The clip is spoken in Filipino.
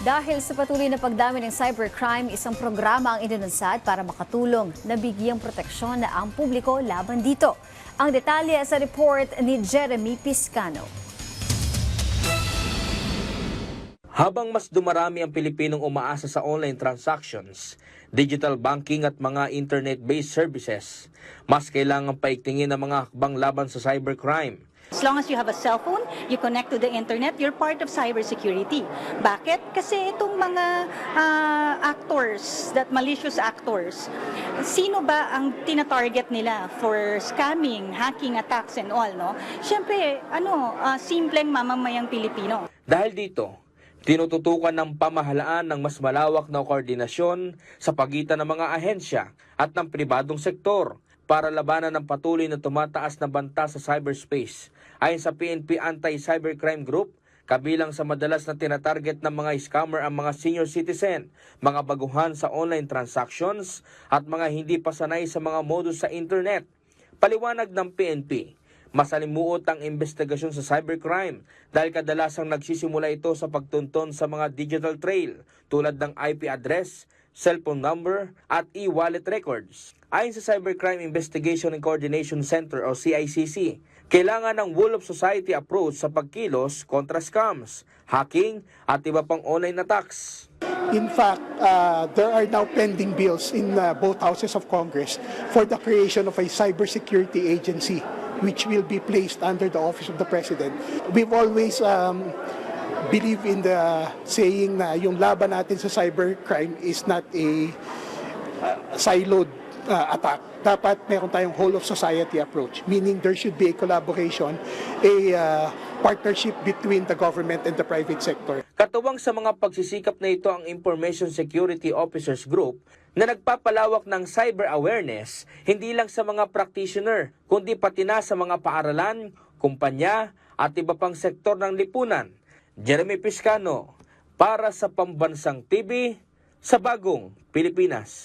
Dahil sa patuloy na pagdami ng cybercrime, isang programa ang inununsad para makatulong na bigyang proteksyon na ang publiko laban dito. Ang detalye sa report ni Jeremy Piscano. Habang mas dumarami ang Pilipinong umaasa sa online transactions, digital banking at mga internet-based services, mas kailangan paigtingin ang mga hakbang laban sa cybercrime. As long as you have a cell phone, you connect to the internet, you're part of cybersecurity. Bakit? Kasi itong mga actors, malicious actors, sino ba ang tina-target nila for scamming, hacking attacks and all, no? Siyempre, simpleng mamamayang Pilipino. Dahil dito, tinututukan ng pamahalaan ng mas malawak na koordinasyon sa pagitan ng mga ahensya at ng pribadong sektor para labanan ng patuloy na tumataas na banta sa cyberspace. Ayon sa PNP Anti-Cybercrime Group, kabilang sa madalas na tinatarget ng mga scammer ang mga senior citizen, mga baguhan sa online transactions at mga hindi pa sanay sa mga modus sa internet. Paliwanag ng PNP, masalimuot ang investigasyon sa cybercrime dahil kadalasang nagsisimula ito sa pagtunton sa mga digital trail tulad ng IP address, cellphone number at e-wallet records. Ayon sa Cybercrime Investigation and Coordination Center o CICC, kailangan ng whole of society approach sa pagkilos kontra scams, hacking at iba pang online attacks. In fact, there are now pending bills in both houses of Congress for the creation of a cybersecurity agency which will be placed under the office of the President. We've always believe in the saying na yung laban natin sa cybercrime is not a siloed attack. Dapat meron tayong whole of society approach, meaning there should be a collaboration, a partnership between the government and the private sector. Katuwang sa mga pagsisikap na ito ang Information Security Officers Group na nagpapalawak ng cyber awareness hindi lang sa mga practitioner, kundi pati na sa mga paaralan, kumpanya at iba pang sektor ng lipunan. Jeremy Piscano para sa Pambansang TV sa Bagong Pilipinas.